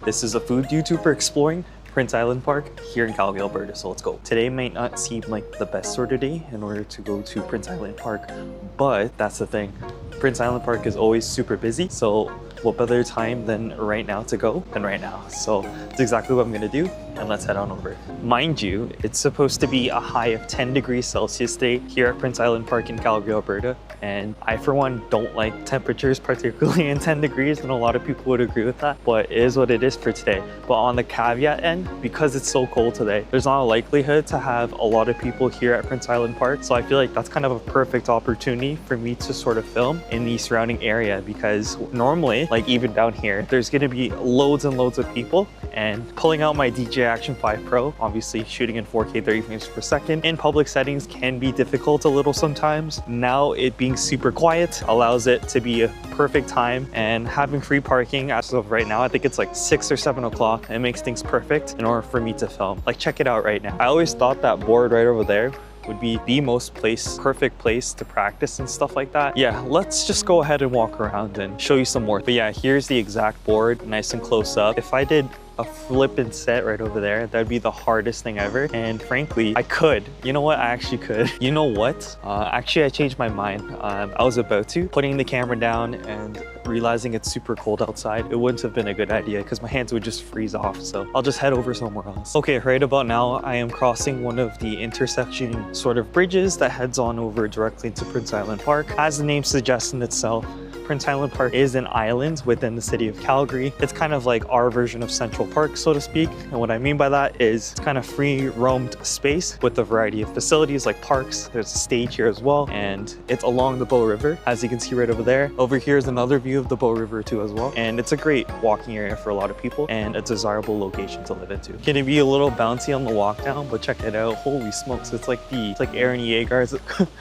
This is a food YouTuber exploring Prince Island Park here in Calgary, Alberta, so let's go. Today might not seem like the best sort of day in order to go to Prince Island Park, but that's the thing. Prince Island Park is always super busy, so what better time than right now to go than right now. So that's exactly what I'm gonna do, and let's head on over. Mind you, it's supposed to be a high of 10 degrees Celsius day here at Prince Island Park in Calgary, Alberta. And I, for one, don't like temperatures, particularly in 10 degrees, and a lot of people would agree with that, but it is what it is for today. But on the caveat end, because it's so cold today, there's not a likelihood to have a lot of people here at Prince Island Park. So I feel like that's kind of a perfect opportunity for me to sort of film in the surrounding area, because normally, like even down here, there's gonna be loads and loads of people. And pulling out my DJI Action 5 Pro, obviously shooting in 4K 30 frames per second in public settings can be difficult a little sometimes. Now it being super quiet allows it to be a perfect time, and having free parking as of right now, I think it's like 6 or 7 o'clock. It makes things perfect in order for me to film. Like, check it out right now. I always thought that board right over there would be the most perfect place to practice and stuff like that. Yeah, let's just go ahead and walk around and show you some more. But yeah, here's the exact board, nice and close up. If I did a flip and set right over there, that'd be the hardest thing ever. And frankly, I could. You know what? I actually could. You know what? Actually, I changed my mind. I was about to. Putting the camera down and realizing it's super cold outside, it wouldn't have been a good idea because my hands would just freeze off. So I'll just head over somewhere else. Okay, right about now, I am crossing one of the intersection sort of bridges that heads on over directly into Prince Island Park. As the name suggests in itself, Prince Island Park is an island within the city of Calgary. It's kind of like our version of Central Park, so to speak. And what I mean by that is it's kind of free roamed space with a variety of facilities like parks. There's a stage here as well, and it's along the Bow River, as you can see right over there. Over here is another view of the Bow River too as well. And it's a great walking area for a lot of people and a desirable location to live into. Can it be a little bouncy on the walk down, but check it out. Holy smokes, it's like Eren Yeager's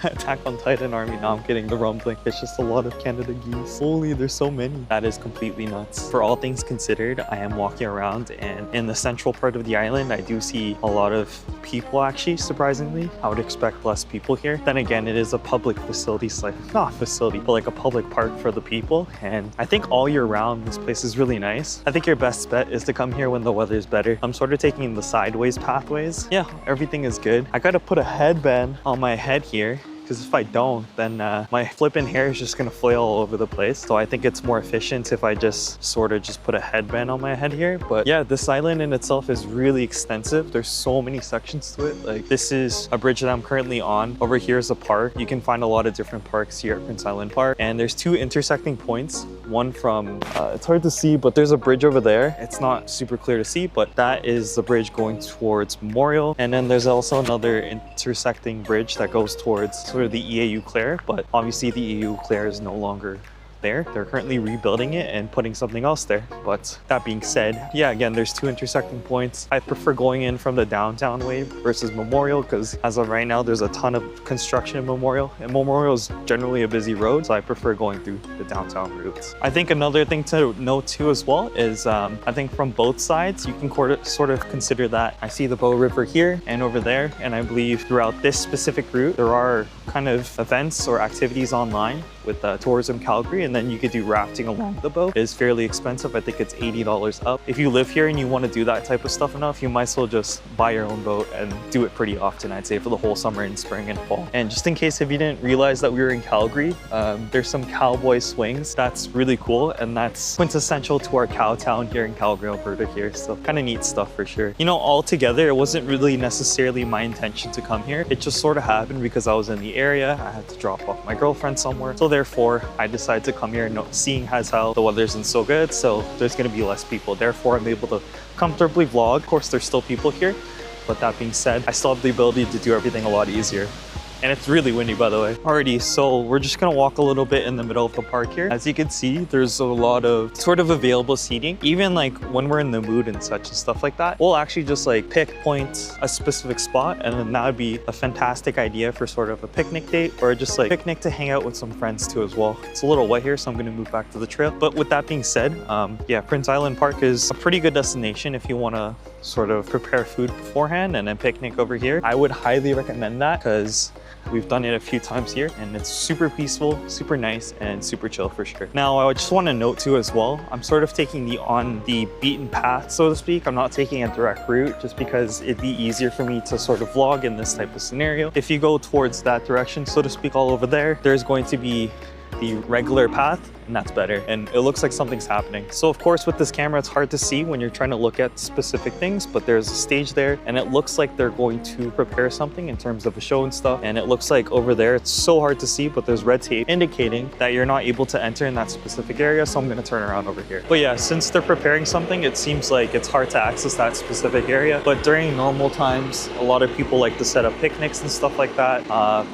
Attack on Titan army. Now I'm getting the rumbling. It's just a lot of Canada geese. Holy, there's so many. That is completely nuts. For all things considered, I am walking around, and in the central part of the island, I do see a lot of people actually, surprisingly. I would expect less people here. Then again, it is a public facility, not facility, but like a public park for the people. And I think all year round, this place is really nice. I think your best bet is to come here when the weather is better. I'm sort of taking the sideways pathways. Yeah, everything is good. I gotta put a headband on my head here, because if I don't, then my flipping hair is just gonna flail all over the place. So I think it's more efficient if I just sort of just put a headband on my head here. But yeah, this island in itself is really extensive. There's so many sections to it. Like, this is a bridge that I'm currently on. Over here is a park. You can find a lot of different parks here at Prince Island Park. And there's two intersecting points. One from, it's hard to see, but there's a bridge over there. It's not super clear to see, but that is the bridge going towards Memorial. And then there's also another intersecting bridge that goes towards sort of the EAU Clare, but obviously the EAU Clare is no longer there. They're currently rebuilding it and putting something else there. But that being said, yeah, again, there's two intersecting points. I prefer going in from the downtown way versus Memorial, because as of right now, there's a ton of construction in Memorial, and Memorial is generally a busy road, so I prefer going through the downtown routes. I think another thing to note too as well is I think from both sides, you can sort of consider that I see the Bow River here and over there, and I believe throughout this specific route, there are kind of events or activities online with Tourism Calgary, and then you could do rafting along the boat. It is fairly expensive. I think it's $80 up. If you live here and you want to do that type of stuff enough, you might as well just buy your own boat and do it pretty often, I'd say, for the whole summer and spring and fall. And just in case if you didn't realize that we were in Calgary, there's some cowboy swings. That's really cool, and that's quintessential to our cow town here in Calgary, Alberta here. So kind of neat stuff for sure. You know, altogether, it wasn't really necessarily my intention to come here. It just sort of happened because I was in the area. I had to drop off my girlfriend somewhere. So therefore, I decided to come here, seeing as how the weather isn't so good, so there's going to be less people. Therefore, I'm able to comfortably vlog. Of course, there's still people here, but that being said, I still have the ability to do everything a lot easier. And it's really windy, by the way. Alrighty, so we're just gonna walk a little bit in the middle of the park here. As you can see, there's a lot of sort of available seating. Even like when we're in the mood and such and stuff like that, we'll actually just like point a specific spot, and then that would be a fantastic idea for sort of a picnic date, or just like picnic to hang out with some friends too as well. It's a little wet here, so I'm gonna move back to the trail. But with that being said, yeah, Prince Island Park is a pretty good destination if you wanna sort of prepare food beforehand and then picnic over here. I would highly recommend that because we've done it a few times here and it's super peaceful, super nice, and super chill for sure. Now, I just want to note too as well, I'm sort of taking the beaten path, so to speak. I'm not taking a direct route just because it'd be easier for me to sort of vlog in this type of scenario. If you go towards that direction, so to speak, all over there, there's going to be the regular path, and that's better. And it looks like something's happening. So of course, with this camera, it's hard to see when you're trying to look at specific things, but there's a stage there and it looks like they're going to prepare something in terms of a show and stuff. And it looks like over there, it's so hard to see, but there's red tape indicating that you're not able to enter in that specific area. So I'm gonna turn around over here. But yeah, since they're preparing something, it seems like it's hard to access that specific area. But during normal times, a lot of people like to set up picnics and stuff like that,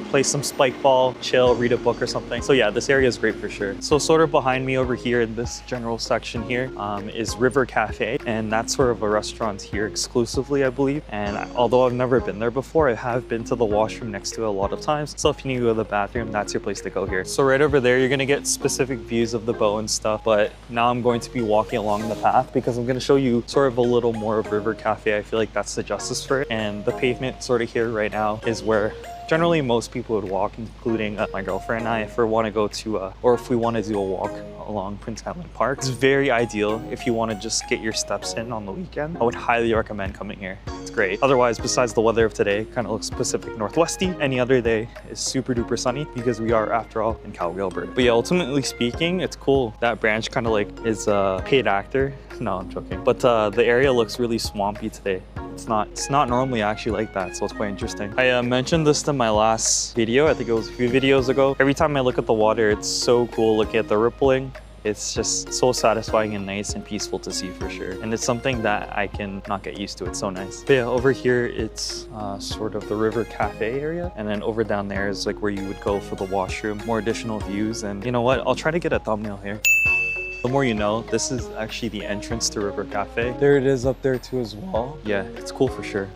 play some spike ball, chill, read a book or something. So yeah, this area is great for sure. So sort of behind me over here in this general section here is River Cafe, and that's sort of a restaurant here exclusively, I believe. And although I've never been there before, I have been to the washroom next to it a lot of times. So if you need to go to the bathroom, that's your place to go here. So right over there, you're gonna get specific views of the bow and stuff, but now I'm going to be walking along the path because I'm gonna show you sort of a little more of River Cafe. I feel like that's the justice for it. And the pavement sort of here right now is where generally most people would walk, including my girlfriend and I, if we want to go to, or if we want to do a walk along Prince Island Park. It's very ideal if you want to just get your steps in on the weekend. I would highly recommend coming here. It's great. Otherwise, besides the weather of today, kind of looks Pacific Northwesty. Any other day is super duper sunny because we are, after all, in Calgary, Alberta. But yeah, ultimately speaking, it's cool. That branch kind of like is a paid actor. No, I'm joking. But the area looks really swampy today. It's not normally actually like that, so it's quite interesting. I mentioned this in my last video. I think it was a few videos ago. Every time I look at the water, it's so cool looking at the rippling. It's just so satisfying and nice and peaceful to see for sure. And it's something that I can not get used to. It's so nice. But yeah, over here, it's sort of the River Cafe area. And then over down there is like where you would go for the washroom, more additional views. And you know what? I'll try to get a thumbnail here. The more you know, this is actually the entrance to River Cafe. There it is up there too as well. Yeah, it's cool for sure.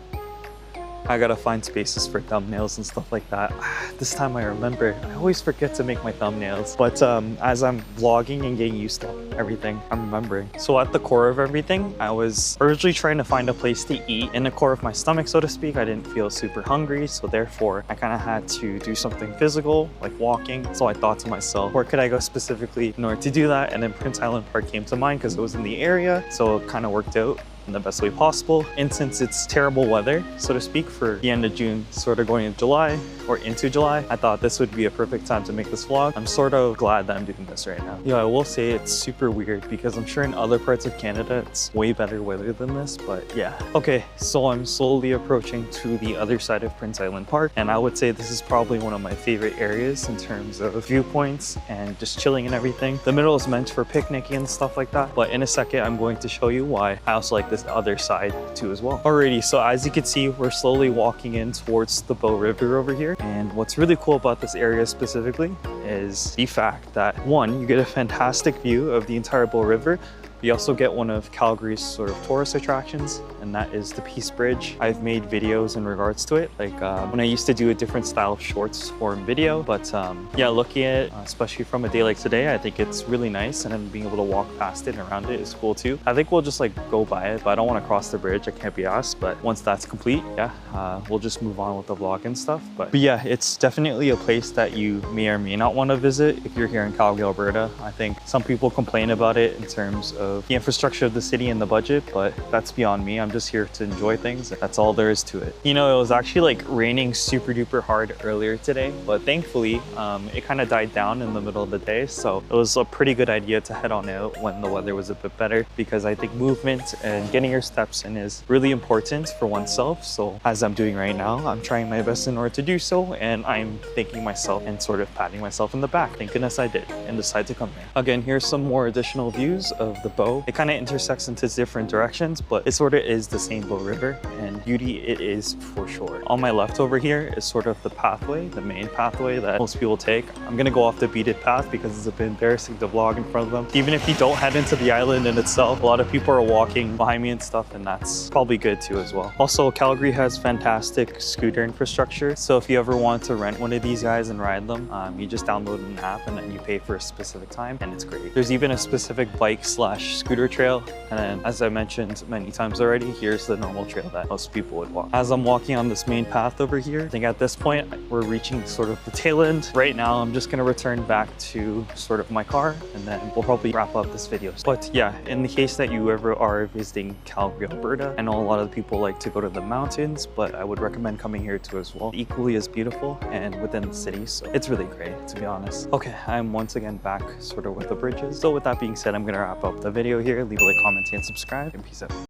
I gotta find spaces for thumbnails and stuff like that. This time I remember, I always forget to make my thumbnails. But as I'm vlogging and getting used to everything, I'm remembering. So at the core of everything, I was originally trying to find a place to eat. In the core of my stomach, so to speak, I didn't feel super hungry. So therefore, I kind of had to do something physical, like walking. So I thought to myself, where could I go specifically in order to do that? And then Prince Island Park came to mind because it was in the area. So it kind of worked out in the best way possible. And since it's terrible weather, so to speak, for the end of June, sort of going into July, I thought this would be a perfect time to make this vlog. I'm sort of glad that I'm doing this right now. Yeah, I will say it's super weird because I'm sure in other parts of Canada, it's way better weather than this, but yeah. Okay, so I'm slowly approaching to the other side of Prince Island Park, and I would say this is probably one of my favorite areas in terms of viewpoints and just chilling and everything. The middle is meant for picnicking and stuff like that, but in a second, I'm going to show you why I also like this other side too as well. Alrighty, so as you can see, we're slowly walking in towards the Bow River over here. And what's really cool about this area specifically is the fact that one, you get a fantastic view of the entire Bow River. You also get one of Calgary's sort of tourist attractions, and that is the Peace Bridge. I've made videos in regards to it, like when I used to do a different style of shorts form video. But yeah, looking at it, especially from a day like today, I think it's really nice, and then being able to walk past it and around it is cool too. I think we'll just like go by it, but I don't want to cross the bridge. I can't be asked. But once that's complete, yeah, we'll just move on with the vlog and stuff. But yeah, it's definitely a place that you may or may not want to visit if you're here in Calgary, Alberta. I think some people complain about it in terms of the infrastructure of the city and the budget, but that's beyond me. I'm just here to enjoy things. That's all there is to it. You know, it was actually like raining super duper hard earlier today, but thankfully it kind of died down in the middle of the day. So it was a pretty good idea to head on out when the weather was a bit better, because I think movement and getting your steps in is really important for oneself. So as I'm doing right now, I'm trying my best in order to do so, and I'm thanking myself and sort of patting myself in the back. Thank goodness I did and decided to come here. Again, here's some more additional views of the Bow. It kind of intersects into different directions, but it sort of is the same Bow River, and beauty it is for sure. On my left over here is sort of the pathway, the main pathway that most people take. I'm gonna go off the beaded path because it's a bit embarrassing to vlog in front of them. Even if you don't head into the island in itself, a lot of people are walking behind me and stuff, and that's probably good too as well. Also, Calgary has fantastic scooter infrastructure, so if you ever want to rent one of these guys and ride them, you just download an app and then you pay for a specific time, and it's great. There's even a specific bike slash scooter trail, and then as I mentioned many times already, here's the normal trail that most people would walk. As I'm walking on this main path over here, I think at this point we're reaching sort of the tail end. Right now I'm just gonna return back to sort of my car, and then we'll probably wrap up this video. But yeah, in the case that you ever are visiting Calgary, Alberta, I know a lot of people like to go to the mountains, but I would recommend coming here too as well. Equally as beautiful and within the city, so it's really great, to be honest. Okay, I'm once again back sort of with the bridges. So with that being said, I'm gonna wrap up the video here. Leave a like, comment, and subscribe, and peace out.